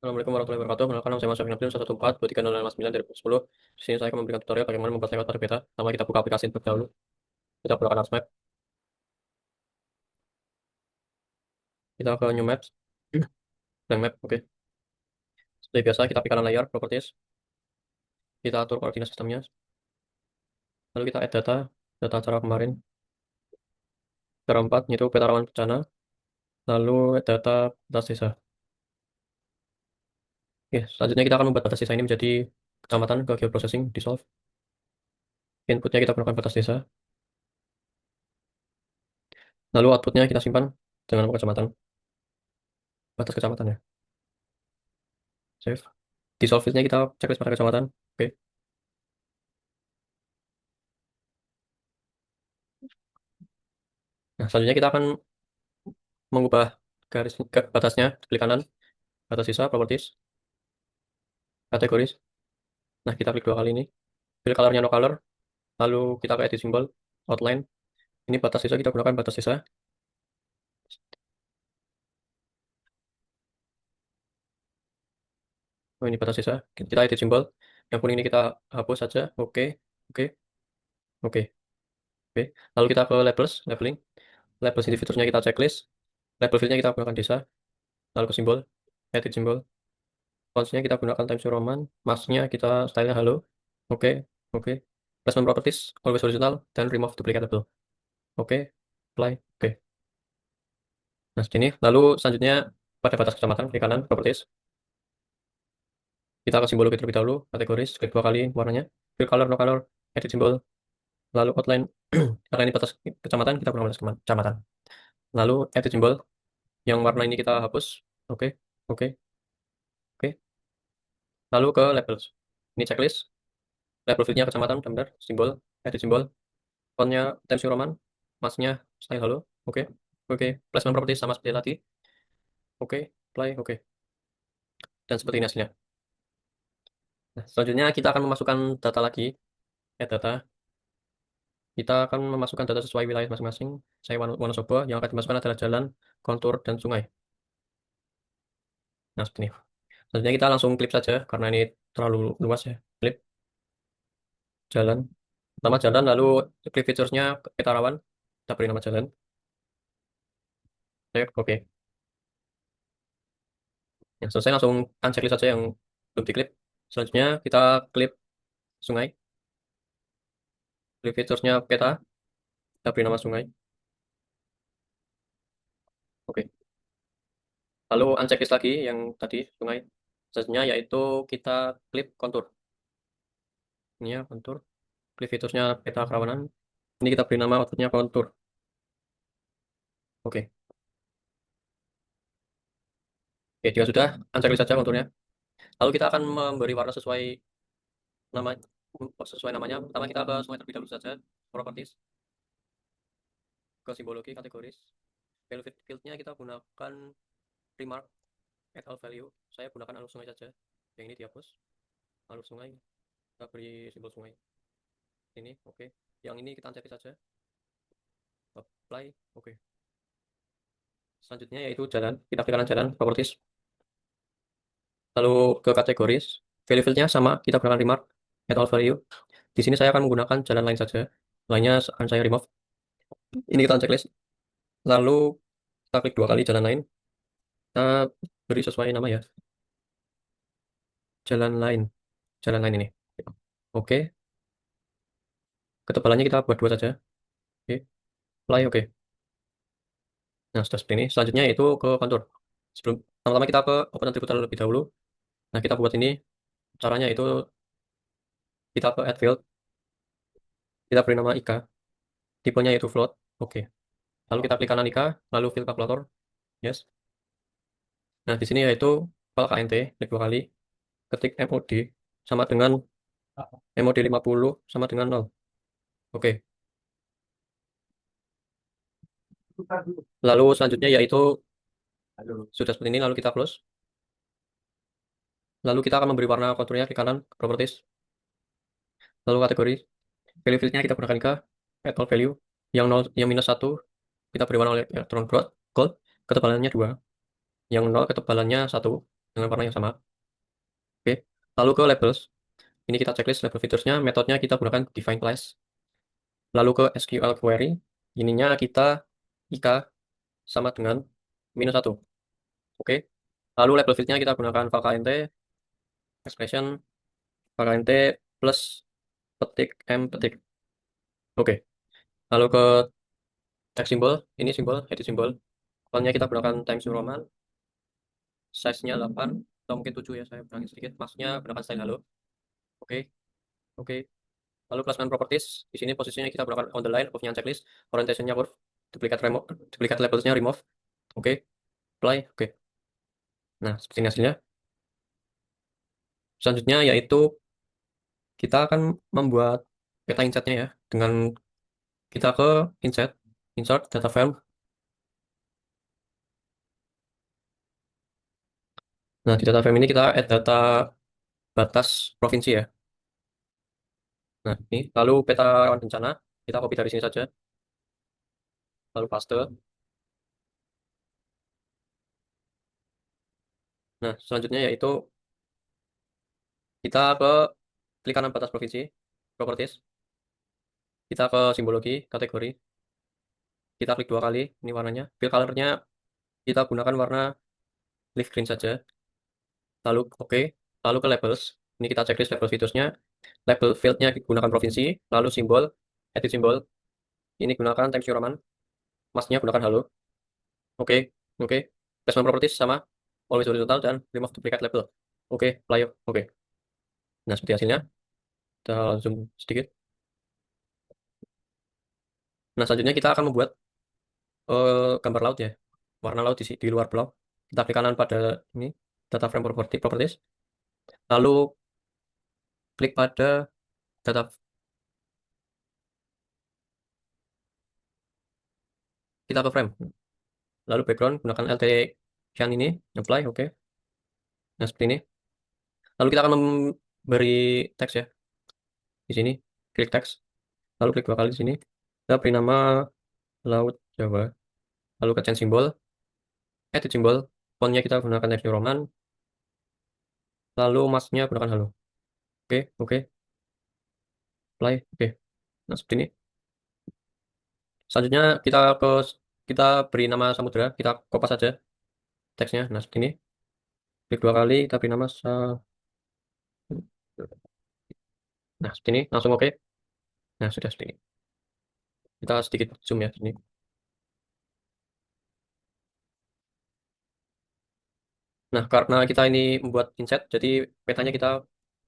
Assalamualaikum warahmatullahi wabarakatuh. Perkenalkan nama saya Mas Syafiq Nabil 114 2305 2010. Di sini saya akan memberikan tutorial bagaimana membuat layout pada beta. Pertama kita buka aplikasi terlebih dahulu. Kita gunakan Arsmap. Kita ke New Maps. Blank Map. Oke. Seperti biasa kita pilih kanan layar, Properties. Kita atur koordinat sistemnya. Lalu kita add data. Data acara kemarin. Cara 4 yaitu peta rawan bencana. Lalu add data batas desa. Oke. Selanjutnya kita akan membuat batas desa ini menjadi kecamatan ke geoprocessing. Dissolve. Inputnya kita gunakan batas desa. Lalu outputnya kita simpan dengan kecamatan. Batas kecamatan ya. Save. Dissolve fieldnya kita checklist pada kecamatan. Oke. Nah, selanjutnya kita akan mengubah garis ke batasnya, klik kanan, batas sisa, properties, kategoris. Nah, kita klik dua kali ini. Pilih colornya no color, lalu kita ke edit symbol, outline. Ini batas sisa, kita gunakan batas sisa. Oh, ini batas sisa. Kita edit symbol. Yang kuning ini kita hapus saja. Oke, oke, oke, oke. Lalu kita ke labels, labeling. Labels ini fiturnya kita checklist. Label fieldnya kita gunakan desa. Lalu ke simbol, edit simbol. Fontsnya kita gunakan Times New Roman. Masknya kita stylenya halo. Oke, oke. Placement properties, always horizontal, dan remove duplicate label. Oke, apply. Oke. Nah, sini. Lalu selanjutnya pada batas kecamatan, klik kanan, properties. Kita ke simbol terlebih dahulu, kategoris, klik dua kali warnanya. Fill color, no color, edit simbol. Lalu outline. Karena ini batas kecamatan, kita gunakan batas kecamatan. Lalu edit simbol. Yang warna ini kita hapus. Oke, oke, oke. Lalu ke labels. Ini checklist. Label fieldnya kecamatan, benar. Simbol, edit simbol. Fontnya Times New Roman. Masknya style halo. Oke, oke. Placement properties sama seperti tadi. Oke, apply, oke. Dan seperti ini hasilnya. Nah, selanjutnya kita akan memasukkan data lagi, data. Kita akan memasukkan data sesuai wilayah masing-masing. Saya Wonosobo, yang akan dimasukkan adalah jalan, kontur, dan sungai. Nah, seperti ini. Selanjutnya kita langsung klip saja, karena ini terlalu luas ya. Klip, jalan. Pertama jalan, lalu klip featuresnya kita rawan. Kita beri nama jalan. Oke. Ya, selesai langsung unchecklist saja yang belum diklip. Selanjutnya kita klip sungai. Klip featuresnya peta. Kita beri nama sungai. Oke. Lalu unchecklist lagi yang tadi sungai. Selanjutnya yaitu kita klip kontur. Ini ya kontur. Klip featuresnya peta kerawanan. Ini kita beri nama outputnya kontur. Oke. Oke, jika sudah, unchecklist saja konturnya. Lalu kita akan memberi warna nama sesuai namanya. Pertama kita ke sungai terlebih dahulu saja. Properties, ke simbologi, kategoris. Value fieldnya kita gunakan remark, add all value. Saya gunakan alur sungai saja. Yang ini dihapus. Alur sungai, kita beri simbol sungai. Ini, oke. Yang ini kita unchecklist saja. Apply, oke. Selanjutnya yaitu jalan. Kita pilih jalan, properties. Lalu ke kategoris. Value fieldnya sama, kita gunakan remark, add all value. Di sini saya akan menggunakan jalan lain saja. Lainnya akan saya remove. Ini kita checklist. Lalu kita klik dua kali jalan lain. Kita beri sesuai nama ya. Jalan lain. Jalan lain ini. Oke. Ketebalannya kita buat dua saja. Oke. Apply, oke. Nah, sudah seperti ini. Selanjutnya itu ke kontur. Sebelum pertama kita ke open attribute terlebih dahulu. Nah, kita buat ini. Caranya itu kita ke add field. Kita beri nama Ika. Tipenya itu float. Oke. Lalu kita klik kanan Ika, lalu field calculator. Yes. Nah, di sini yaitu file KNT, klik dua kali, ketik MOD sama dengan MOD 50 sama dengan 0. Oke. Lalu selanjutnya yaitu sudah seperti ini, lalu kita close. Lalu kita akan memberi warna konturnya klik kanan, properties. Lalu kategori, value fieldnya kita gunakan ke add all value. Yang 0, yang minus 1, kita beri warna electron gold, ketebalannya 2. Yang 0 ketebalannya 1. dengan warna yang sama. Oke. Lalu ke labels. Ini kita checklist label featuresnya. Metodenya kita gunakan define class. Lalu ke SQL query. Ininya kita IK sama dengan -1. Oke. Lalu label fieldnya kita gunakan VKNT, expression, VKNT plus petik M petik. Oke. Lalu ke text symbol. Ini simbol, edit simbol. Fontnya kita gunakan Times New Roman. Size-nya 8 atau mungkin 7 ya, saya kurangin sedikit. Maksudnya gunakan style halo. Oke. Oke. Lalu class properties. Di sini posisinya kita gunakan on the line, of-nya checklist, orientation-nya curve, duplicate remove, duplicate labels-nya remove. Oke. Apply. Oke. Nah, seperti ini hasilnya. Selanjutnya yaitu kita akan membuat peta inset-nya ya. Dengan kita ke inset, insert data frame. Nah, di data frame ini kita add data batas provinsi ya. Nah, ini lalu peta rawan bencana kita copy dari sini saja, lalu paste. Nah, selanjutnya yaitu kita ke klik kanan batas provinsi, properties, kita ke simbologi, kategori, kita klik 2 kali, ini warnanya. Fill color-nya kita gunakan warna leaf green saja. Lalu oke, lalu ke labels. Ini kita checklist label features-nya. Label field-nya gunakan provinsi, lalu simbol, edit simbol. Ini gunakan Times New Roman. Mask-nya gunakan halo. Oke, oke. Placement properties sama always horizontal dan remove duplicate label. Oke, play. Oke. Nah, seperti hasilnya. Kita zoom sedikit. Nah, selanjutnya kita akan membuat gambar laut ya. Warna laut di luar pulau. Kita klik kanan pada ini, data frame properties. Lalu klik pada data, kita ke frame. Lalu background gunakan LT yang ini, apply, oke. Nah, seperti ini. Lalu kita akan memberi teks ya. Di sini, klik teks. Lalu klik 2 kali di sini. Kita beri nama Laut Jawa. Lalu ke change simbol, edit simbol. Fontnya kita gunakan Times New Roman. Lalu masknya gunakan halo. Oke, oke. Apply, oke. Nah, seperti ini. Selanjutnya kita beri nama samudra, kita kopas saja teksnya. Nah, seperti ini. Klik 2 kali, kita beri nama Nah, seperti ini, langsung oke. Nah, sudah seperti ini. Kita sedikit zoom ya sini. Nah, karena kita ini membuat inset, jadi petanya kita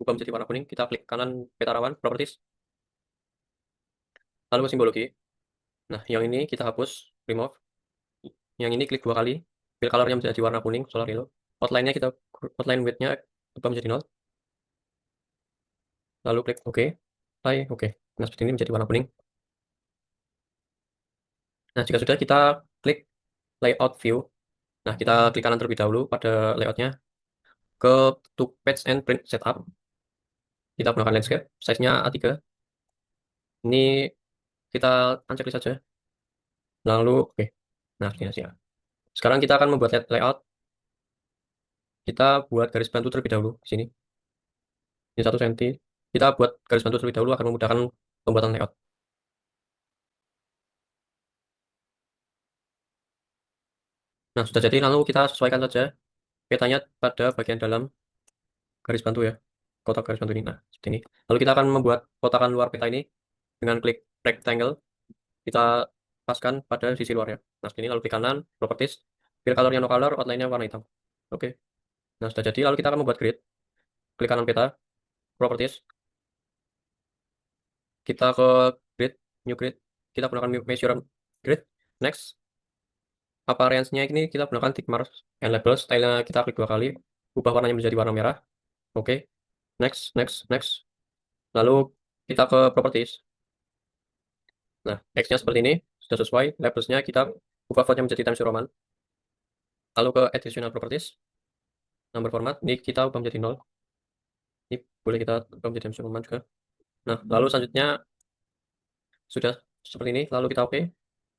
ubah menjadi warna kuning. Kita klik kanan peta rawan, properties, lalu ke simbologi. Nah, yang ini kita hapus, remove. Yang ini klik 2 kali, fill color-nya menjadi warna kuning, solar yellow. Outline-nya kita, outline width-nya ubah menjadi 0. Lalu klik OK. Play, oke. Nah, seperti ini menjadi warna kuning. Nah, jika sudah kita klik layout view. Nah, kita klik kanan terlebih dahulu pada layout-nya. Ke to page and print setup. Kita gunakan landscape, size-nya A3. Ini kita unchecklist saja. Lalu, oke. Nah, ini hasilnya. Sekarang kita akan membuat layout. Kita buat garis bantu terlebih dahulu di sini. Ini 1 cm. Kita buat garis bantu terlebih dahulu akan memudahkan pembuatan layout. Nah, sudah jadi, lalu kita sesuaikan saja petanya pada bagian dalam garis bantu ya. Kotak garis bantu ini. Nah, seperti ini. Lalu kita akan membuat kotakan luar peta ini dengan klik rectangle. Kita paskan pada sisi luarnya. Nah, seperti ini. Lalu klik kanan, properties. Fill color-nya no color, outline-nya warna hitam. Oke. Nah, sudah jadi. Lalu kita akan membuat grid. Klik kanan peta, properties. Kita ke grid, new grid. Kita gunakan measure grid. Next. Appearance-nya ini kita gunakan tick mark and label. Style-nya kita klik 2 kali. Ubah warnanya menjadi warna merah. Oke. Next, next, next. Lalu kita ke properties. Nah, text-nya seperti ini. Sudah sesuai. Labels-nya kita ubah fontnya menjadi Times New Roman. Lalu ke additional properties. Number format. Ini kita ubah menjadi 0. Ini boleh kita ubah menjadi Times New Roman juga. Nah, lalu selanjutnya sudah seperti ini. Lalu kita oke.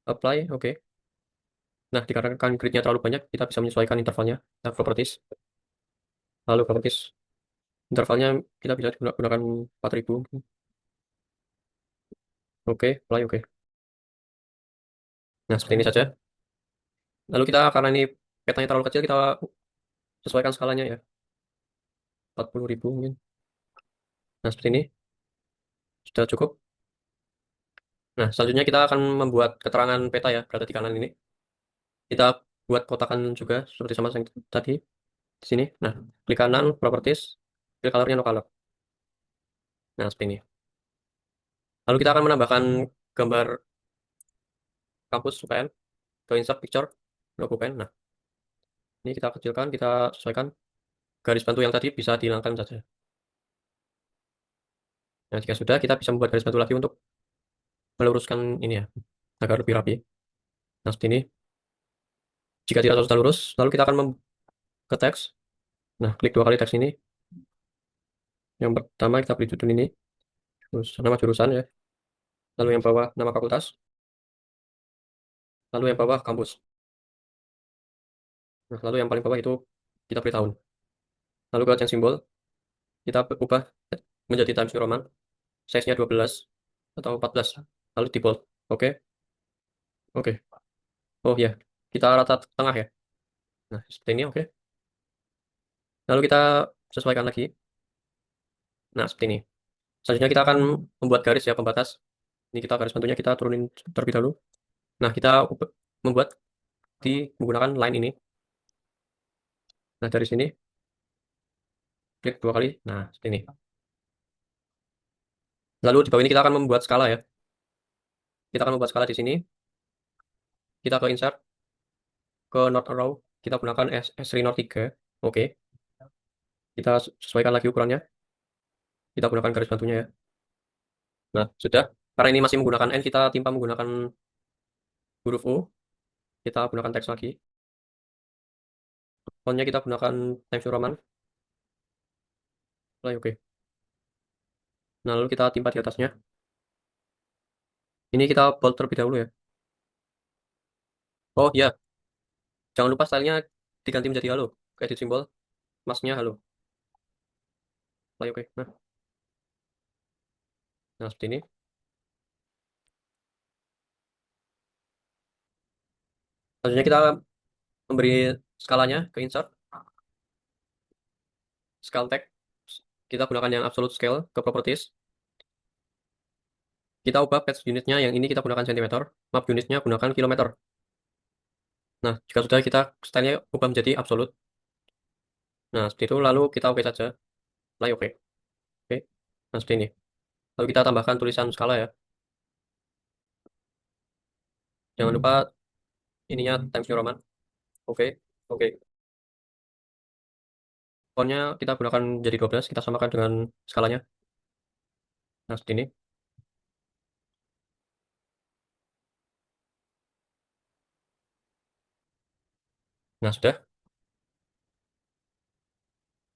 Apply. Oke. Nah, dikarenakan gridnya terlalu banyak, kita bisa menyesuaikan intervalnya. Kita properties. Lalu properties intervalnya kita bisa gunakan 4000. Oke, mulai oke. Nah, seperti ini saja. Lalu kita karena ini petanya terlalu kecil, kita sesuaikan skalanya ya. 40.000 mungkin. Nah, seperti ini sudah cukup. Nah, selanjutnya kita akan membuat keterangan peta ya, berada di kanan ini. Kita buat kotakan juga seperti sama yang tadi di sini. Nah, klik kanan, properties, klik colornya no color. Nah, seperti ini. Lalu kita akan menambahkan gambar kampus UPN ke insert picture logo UPN. Nah, ini kita kecilkan, kita sesuaikan. Garis bantu yang tadi bisa dihilangkan saja. Nah, jika sudah, kita bisa membuat garis bantu lagi untuk meluruskan ini ya, agar lebih rapi. Nah, seperti ini. Jika tidak sudah lurus, lalu kita akan ke teks. Nah, klik dua kali teks ini. Yang pertama kita beri judul ini, terus nama jurusan ya. Lalu yang bawah nama fakultas, lalu yang bawah kampus. Nah, lalu yang paling bawah itu kita beri tahun. Lalu ke change simbol, kita ubah menjadi Times New Roman, size-nya 12 atau 14. Lalu di bold. Oke, oke. Oh ya, kita rata tengah ya. Nah, seperti ini oke. Lalu kita sesuaikan lagi. Nah, seperti ini. Selanjutnya kita akan membuat garis ya pembatas. Ini kita garis bantunya kita turunin terlebih dahulu. Nah, kita membuat menggunakan line ini. Nah, dari sini klik dua kali. Nah, seperti ini. Lalu di bawah ini kita akan membuat skala ya. Kita akan membuat skala di sini. Kita ke insert, ke not arrow. Kita gunakan S3 not 3. Oke. Kita sesuaikan lagi ukurannya. Kita gunakan garis bantunya ya. Nah, sudah. Karena ini masih menggunakan N, kita timpa menggunakan huruf U. Kita gunakan teks lagi. Fontnya kita gunakan Times New Roman. Mulai oke. Nah, lalu kita timpa di atasnya. Ini kita bold terlebih dahulu ya. Oh iya, jangan lupa stylenya diganti menjadi halo. Edit simbol, masnya halo. Mulai oke. Nah, seperti ini. Selanjutnya kita memberi skalanya ke insert, scale tag. Kita gunakan yang absolute scale ke properties. Kita ubah patch unitnya yang ini kita gunakan cm, map unitnya gunakan kilometer. Nah, jika sudah kita stylenya ubah menjadi absolute. Nah, seperti itu lalu kita oke saja. Mulai oke. Oke. Nah, seperti ini. Lalu kita tambahkan tulisan skala ya. Jangan lupa ininya Times New Roman. Oke. Oke. Fontnya kita gunakan jadi 12, kita samakan dengan skalanya. Nah, seperti ini. Nah, sudah.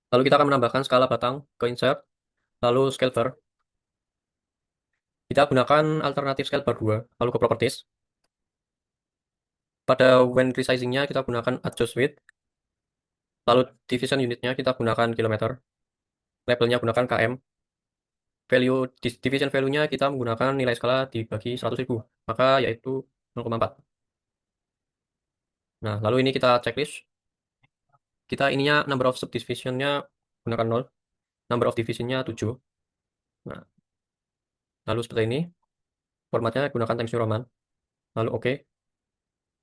Lalu kita akan menambahkan skala batang ke insert, lalu scale bar. Kita gunakan alternatif scale bar 2, lalu ke properties. Pada when resizingnya kita gunakan adjust width, lalu division unitnya kita gunakan kilometer, labelnya gunakan km, value division value-nya kita menggunakan nilai skala dibagi 100.000, maka yaitu 0,4. Nah, lalu ini kita checklist. Kita ininya number of subdivision-nya gunakan 0, number of division-nya 7. Nah, lalu seperti ini. Formatnya gunakan Times New Roman. Lalu oke,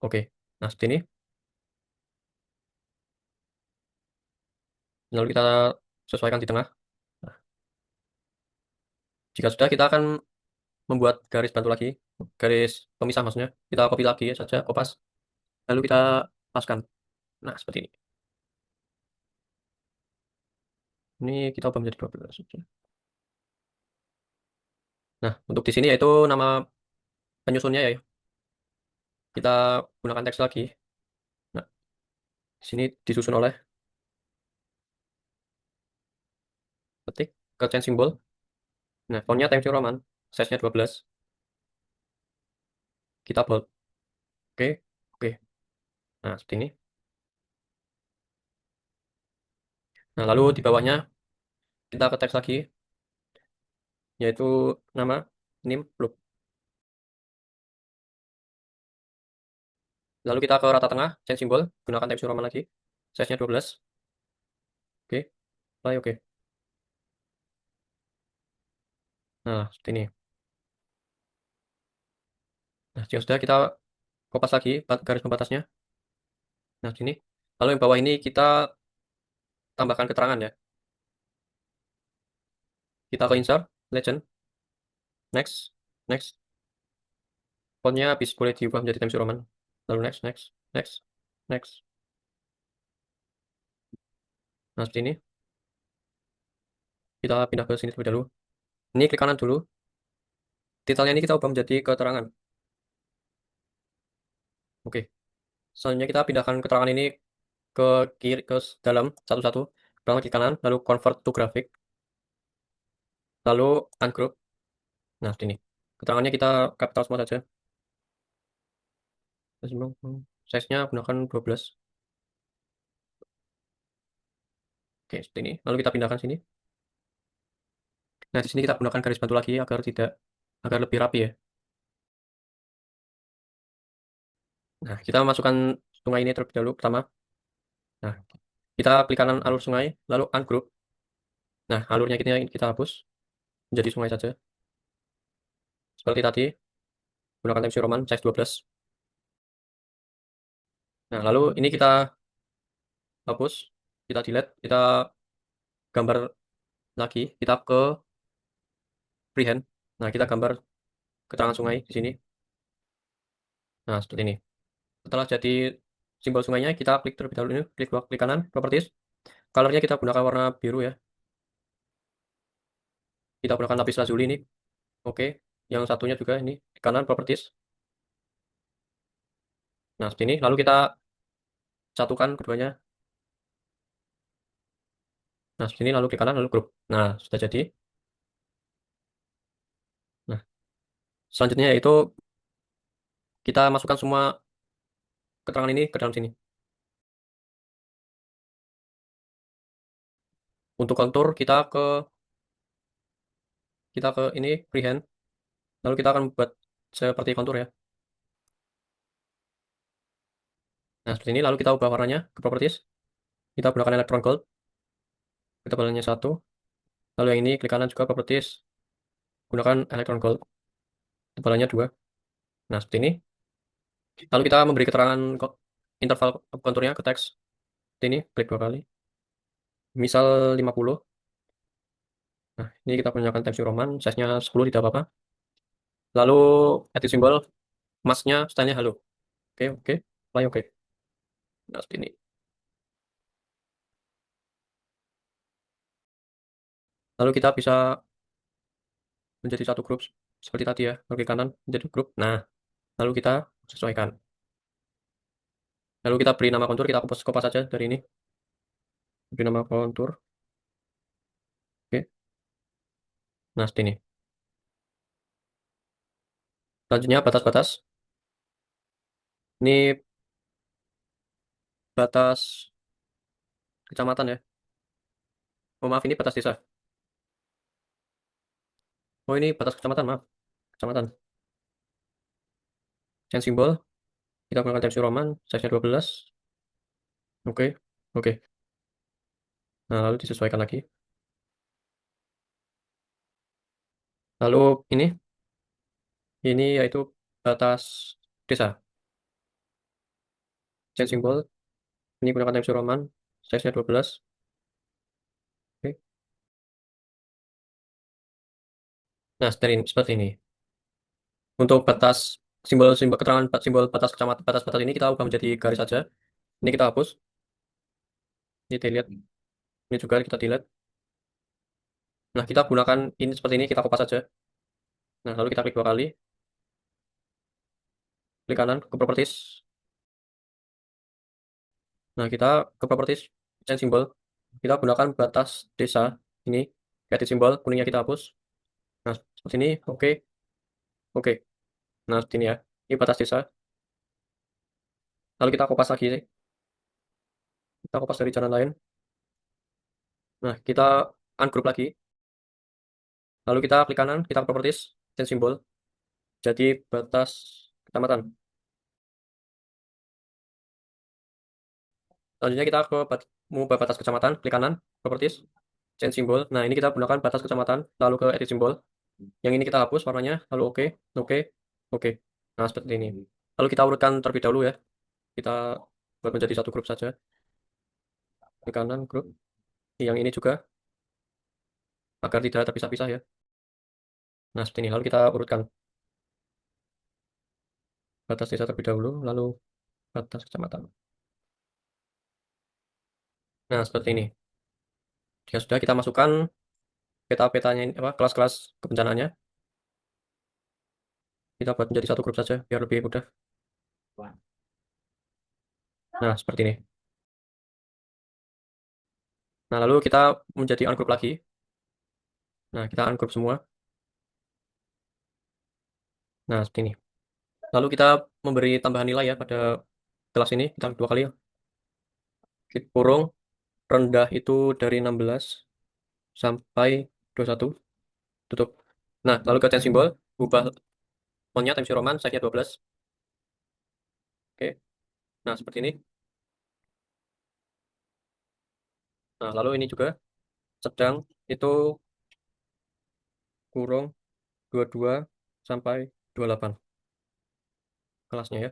oke. Nah, seperti ini. Lalu kita sesuaikan di tengah. Nah, jika sudah, kita akan membuat garis bantu lagi. Garis pemisah maksudnya. Kita copy lagi saja, kopas. Lalu kita paskan. Nah, seperti ini. Ini kita ubah menjadi 12 saja. Nah, untuk di sini yaitu nama penyusunnya ya. Kita gunakan teks lagi. Nah, di sini disusun oleh ketik ke change symbol. Nah, fontnya Times New Roman. Size-nya 12. Kita bold. Oke, oke. Nah, seperti ini. Nah, lalu di bawahnya kita ke teks lagi, yaitu nama, name, loop. Lalu kita ke rata tengah, change symbol, gunakan Times New Roman lagi. Size-nya 12. Oke, play oke. Nah, seperti ini. Nah, jika sudah kita kopas lagi garis pembatasnya. Nah, sini. Lalu yang bawah ini kita tambahkan keterangan ya. Kita ke insert, legend, next, next. Fontnya boleh diubah menjadi Times New Roman. Lalu next, next, next, next. Nah, seperti ini. Kita pindah ke sini terlebih dahulu. Ini klik kanan dulu. Detailnya ini kita ubah menjadi keterangan. Oke. Selanjutnya kita pindahkan keterangan ini ke kiri, ke dalam satu-satu. Pertama klik kanan, lalu convert to graphic, lalu ungroup. Nah, seperti ini. Keterangannya kita capital semua saja. Size-nya gunakan 12. Oke, seperti ini. Lalu kita pindahkan sini. Nah, di sini kita gunakan garis bantu lagi agar lebih rapi ya. Nah, kita masukkan sungai ini terlebih dahulu pertama. Nah, kita klik kanan alur sungai, lalu ungroup. Nah, alurnya kita hapus menjadi sungai saja. Seperti tadi, gunakan Times New Roman size 12. Nah, lalu ini kita hapus, kita delete, kita gambar lagi, kita ke freehand. Nah, kita gambar keterangan sungai di sini. Nah, seperti ini. Setelah jadi simbol sungainya, kita klik terlebih dahulu ini, klik kanan, properties. Colornya kita gunakan warna biru ya. Kita gunakan lapis lazuli ini. Oke. Yang satunya juga ini, kanan, properties. Nah, seperti ini. Lalu kita satukan keduanya. Nah, seperti ini, lalu klik kanan, lalu grup. Nah, sudah jadi. Nah, selanjutnya yaitu kita masukkan semua keterangan ini ke dalam sini. Untuk kontur, kita ke ini, freehand. Lalu kita akan buat seperti kontur ya. Nah, seperti ini. Lalu kita ubah warnanya ke properties. Kita gunakan electron gold. Ketebalannya 1. Lalu yang ini klik kanan juga properties. Gunakan electron gold. Tebalannya 2. Nah, seperti ini. Lalu kita memberi keterangan interval konturnya ke teks. Seperti ini, klik 2 kali. Misal 50. Nah, ini kita gunakan Times New Roman. Size-nya 10, tidak apa-apa. Lalu edit simbol. Masknya, stylenya halo. Oke, oke. Play oke. Nah, seperti ini. Lalu kita bisa menjadi satu grup. Seperti tadi ya. Klik kanan, menjadi grup. Nah, lalu kita sesuaikan. Lalu kita beri nama kontur, kita kopas, kopas saja dari ini. Beri nama kontur. Oke. Nah, seperti ini. Selanjutnya batas-batas. Ini batas kecamatan ya. Oh, maaf, ini batas desa. Oh, ini batas kecamatan, maaf. Kecamatan. Change simbol. Kita gunakan Times New Roman. Size-nya 12. Oke. Oke. Nah, lalu disesuaikan lagi. Lalu ini yaitu batas desa. Change simbol. Ini gunakan Times New Roman. Size-nya 12. Oke. Nah, seperti ini. Untuk batas simbol-simbol keterangan simbol batas kecamatan batas-batas ini kita ubah menjadi garis saja. Ini kita hapus. Ini delete. Ini juga kita delete. Nah, kita gunakan ini seperti ini, kita kopas saja. Nah, lalu kita klik 2 kali. Klik kanan ke properties. Nah, kita ke properties, change simbol. Kita gunakan batas desa ini. Edit simbol, kuningnya kita hapus. Nah, seperti ini, oke. Oke. Nah, seperti ini ya. Ini batas desa. Lalu kita kopas lagi. Kita kopas dari jalan lain. Nah, kita ungroup lagi. Lalu kita klik kanan, kita ke properties, change simbol. Jadi batas kecamatan. Selanjutnya kita ke mengubah batas kecamatan, klik kanan, properties, change simbol. Nah, ini kita gunakan batas kecamatan, lalu ke edit simbol. Yang ini kita hapus warnanya, lalu oke, oke, oke. Nah, seperti ini. Lalu kita urutkan terlebih dahulu ya. Kita buat menjadi satu grup saja. Klik kanan, grup. Yang ini juga, agar tidak terpisah-pisah ya. Nah, seperti ini. Lalu kita urutkan batas desa terlebih dahulu, lalu batas kecamatan. Nah, seperti ini. Jika sudah kita masukkan peta-petanya, apa, kelas-kelas kebencanaannya, kita buat menjadi satu grup saja, biar lebih mudah. Nah, seperti ini. Nah, lalu kita menjadi ungroup lagi. Nah, kita ungroup semua. Nah, seperti ini. Lalu kita memberi tambahan nilai ya pada kelas ini. Kita dua kali ya. Kurung rendah itu dari 16 sampai 21. Tutup. Nah, lalu ke change simbol. Ubah fontnya Times New Roman, size-nya 12. Oke. Nah, seperti ini. Nah, lalu ini juga sedang itu kurung 22 sampai 28 kelasnya ya.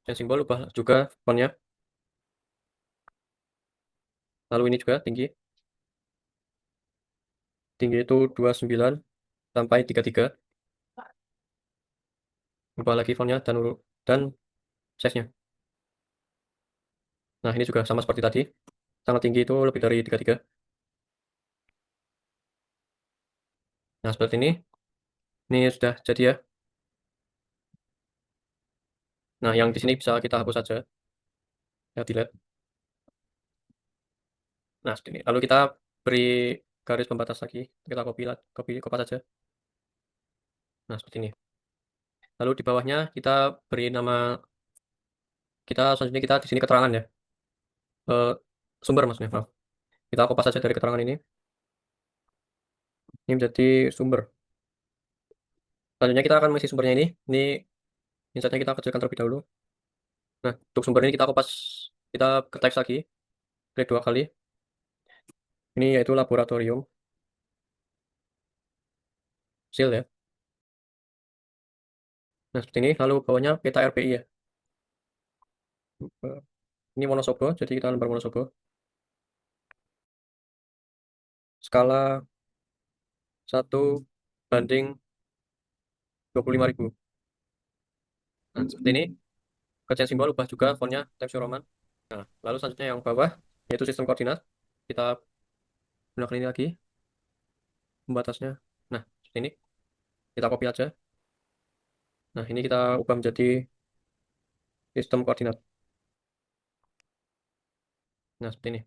Change simbol ubah juga fontnya. Lalu ini juga tinggi. Tinggi itu 29 sampai 33. Ubah lagi fontnya dan size-nya. Nah, ini juga sama seperti tadi. Sangat tinggi itu lebih dari 33. Nah, seperti ini. Ini sudah jadi ya. Nah, yang di sini bisa kita hapus saja. Ya, delete. Nah, seperti ini. Lalu kita beri garis pembatas lagi. Kita copy saja. Nah, seperti ini. Lalu di bawahnya kita beri nama, kita selanjutnya kita di sini keterangan ya. Eh, Sumber maksudnya, maaf. Kita kopas saja dari keterangan ini. Ini menjadi sumber. Selanjutnya kita akan mengisi sumbernya ini. Ini insertnya kita kecilkan terlebih dahulu. Nah, untuk sumber ini kita kopas, kita ke teks lagi, klik dua kali. Ini yaitu laboratorium, seal ya. Nah, seperti ini. Lalu bawahnya peta RPI ya. Ini Wonosobo, jadi kita lembar Wonosobo. Skala 1:25.000. Nah, seperti ini. Kerjaan simbol ubah juga fontnya Times New Roman. Nah, lalu selanjutnya yang bawah, yaitu sistem koordinat. Kita gunakan ini lagi, pembatasnya. Nah, seperti ini. Kita copy aja. Nah, ini kita ubah menjadi sistem koordinat. Nah, seperti ini.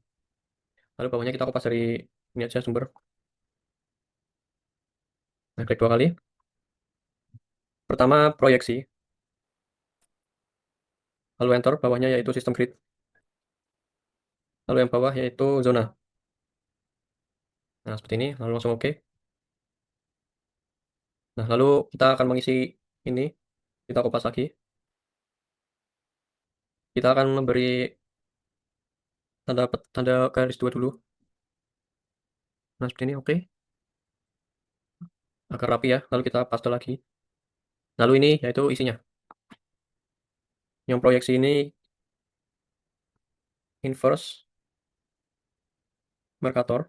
Lalu bawahnya kita kopas dari ini aja sumber. Nah, klik dua kali. Pertama, proyeksi. Lalu enter, bawahnya yaitu sistem grid. Lalu yang bawah yaitu zona. Nah, seperti ini. Lalu langsung oke. Nah, lalu kita akan mengisi ini. Kita kopas lagi. Kita akan memberi tanda garis dua dulu. Nah, seperti ini oke. Agar rapi ya. Lalu kita paste lagi. Lalu ini yaitu isinya. Yang proyeksi ini inverse Mercator.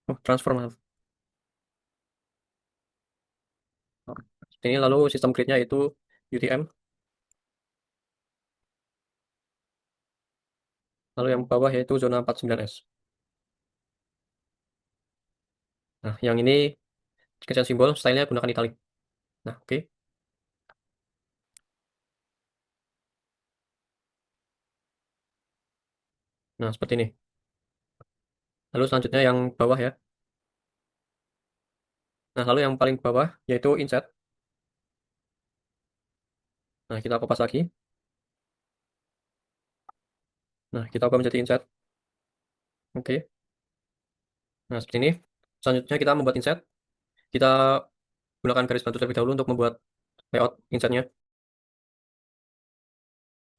Oh, transfer maaf. Ini lalu sistem gridnya itu UTM. Lalu yang bawah yaitu zona 49S. Nah, yang ini kecil simbol, stylenya gunakan italic. Nah, oke. Nah, seperti ini. Lalu selanjutnya yang bawah ya. Nah, lalu yang paling bawah yaitu inset. Nah, kita kopas lagi. Nah, kita ubah menjadi inset. Oke. Nah, seperti ini. Selanjutnya kita membuat inset. Kita gunakan garis bantu terlebih dahulu untuk membuat layout insetnya.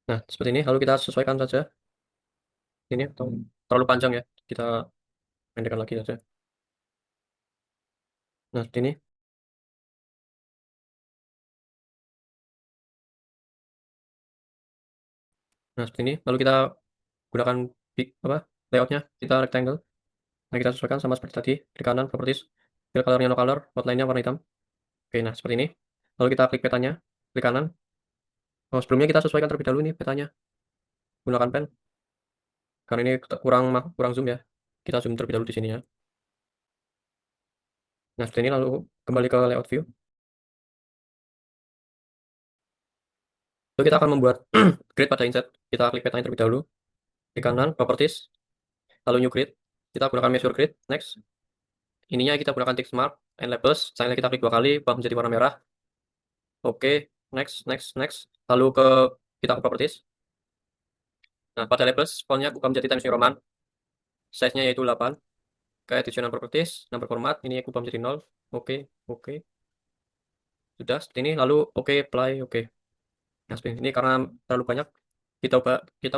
Nah, seperti ini. Lalu kita sesuaikan saja. Ini terlalu panjang ya. Kita pendekkan lagi saja. Nah, seperti ini. Nah, seperti ini. Lalu kita gunakan apa layoutnya. Kita rectangle. Nah, kita sesuaikan sama seperti tadi. Klik kanan, properties. Fill colornya no color. Outline-nya warna hitam. Oke, nah seperti ini. Lalu kita klik petanya. Klik kanan. Oh, sebelumnya kita sesuaikan terlebih dahulu nih petanya. Gunakan pen. Karena ini kurang zoom ya. Kita zoom terlebih dahulu di sini ya. Nah, seperti ini lalu kembali ke layout view. Lalu kita akan membuat grid pada inset. Kita klik petanya terlebih dahulu. Klik kanan, properties, lalu new grid. Kita gunakan measure grid, next. Ininya kita gunakan tick mark and labels. Misalnya kita klik 2 kali, ubah menjadi warna merah. Oke, next, next, next. Lalu kita ke properties. Nah, pada labels, fontnya ubah menjadi Times New Roman. Size-nya yaitu 8. Ke additional properties, number format, ini ubah menjadi 0. Oke, oke. Sudah, seperti ini. Lalu oke, apply, oke. Nah, seperti ini karena terlalu banyak, kita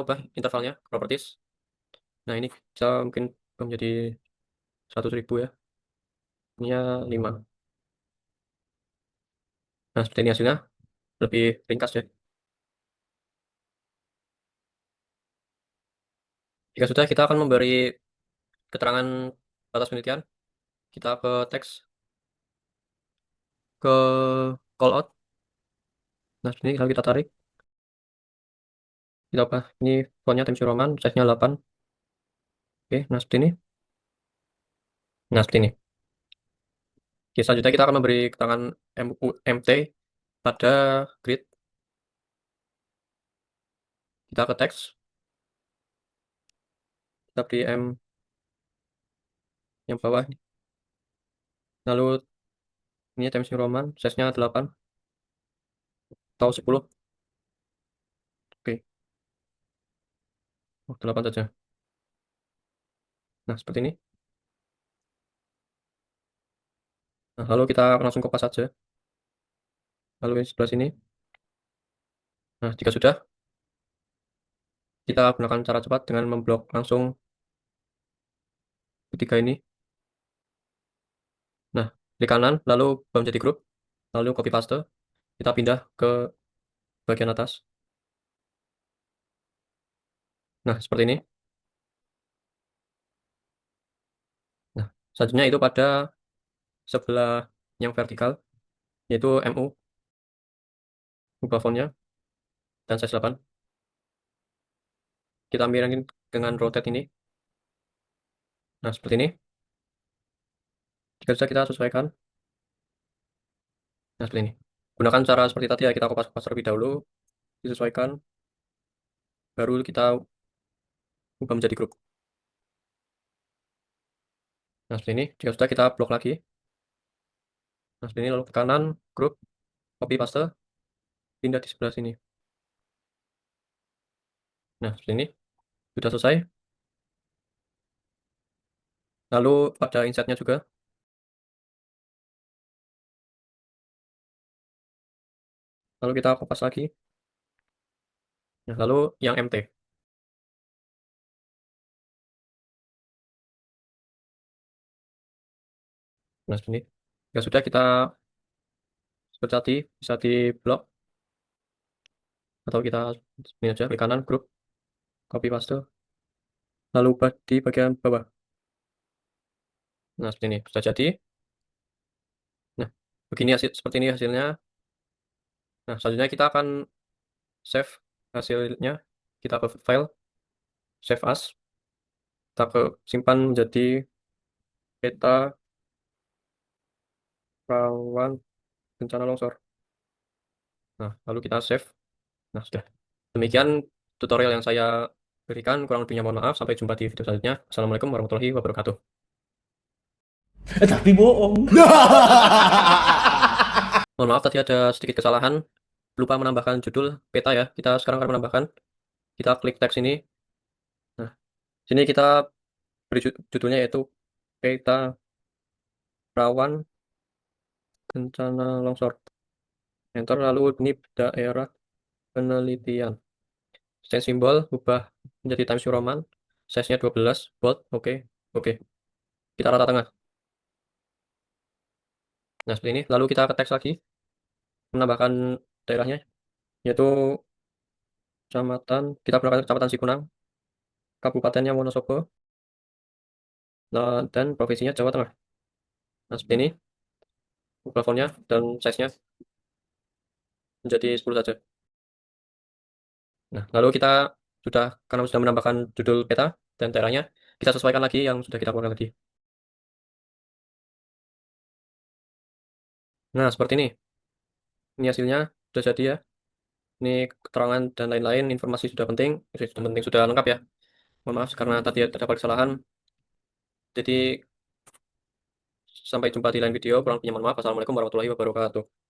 ubah intervalnya, properties. Nah, ini bisa mungkin menjadi 100.000 ya. Ininya 5. Nah, seperti ini hasilnya. Lebih ringkas ya. Jika sudah, kita akan memberi keterangan batas penelitian. Kita ke teks, ke call out. Nah, seperti ini kalau kita tarik. Kita ubah. Ini fontnya Times New Roman, size-nya 8. Oke, nah seperti ini. Nah, seperti ini. Oke, selanjutnya kita akan memberi keterangan MT pada grid. Kita ke teks. Kita beri M yang bawah. Lalu ini Times New Roman, size-nya 8 atau 10. Oke, oh, 8 saja. Nah, seperti ini. Nah, lalu kita langsung kopas saja. Lalu di sebelah sini. Nah, jika sudah, kita gunakan cara cepat dengan memblok langsung ketiga ini. Nah, klik kanan, lalu menjadi grup, lalu copy paste. Kita pindah ke bagian atas. Nah, seperti ini. Nah, selanjutnya itu pada sebelah yang vertikal, yaitu MU, ubah fontnya, dan size 8. Kita miringin dengan rotate ini. Nah, seperti ini. Jika sudah kita sesuaikan. Nah, seperti ini. Gunakan cara seperti tadi ya, kita kopas-kopas terlebih dahulu, disesuaikan, baru kita ubah menjadi grup. Nah, seperti ini. Jika sudah kita blok lagi. Nah, seperti ini, lalu ke kanan, grup, copy paste, pindah di sebelah sini. Nah, seperti ini. Sudah selesai. Lalu pada insertnya juga. Lalu kita kopas lagi. Nah, lalu yang MT. Nah, seperti ini. Ya sudah, kita seperti tadi bisa di blok atau kita ini aja klik kanan grup copy paste lalu ubah di bagian bawah. Nah, seperti ini sudah jadi. Nah, begini seperti ini hasilnya. Nah, selanjutnya kita akan save hasilnya. Kita ke file, save as, kita ke simpan menjadi peta rawan bencana longsor. Nah, lalu kita save. Nah, sudah. Demikian tutorial yang saya berikan, kurang lebihnya mohon maaf. Sampai jumpa di video selanjutnya. Assalamualaikum warahmatullahi wabarakatuh. Tapi bohong. Mohon maaf tadi ada sedikit kesalahan. Lupa menambahkan judul peta ya. Kita sekarang akan menambahkan. Kita klik teks ini. Nah, sini kita beri judulnya yaitu peta rawan bencana longsor. Enter, lalu NIP daerah penelitian. Style simbol ubah menjadi Times New Roman. Size-nya 12, bold, oke, oke. Kita rata tengah. Nah, seperti ini. Lalu kita ke teks lagi, menambahkan daerahnya, yaitu kecamatan, kita gunakan kecamatan Cikunang, kabupatennya Wonosobo, dan provinsinya Jawa Tengah. Nah, seperti ini, plafonnya dan size-nya menjadi 10 saja. Nah, lalu kita karena sudah menambahkan judul peta dan daerahnya, kita sesuaikan lagi yang sudah kita keluarkan tadi. Nah, seperti ini. Ini hasilnya sudah jadi ya. Ini keterangan dan lain-lain, informasi sudah penting, sudah penting, sudah lengkap ya. Mohon maaf karena tadi terdapat kesalahan. Jadi sampai jumpa di lain video. Kurang lebihnya mohon maaf. Assalamualaikum warahmatullahi wabarakatuh.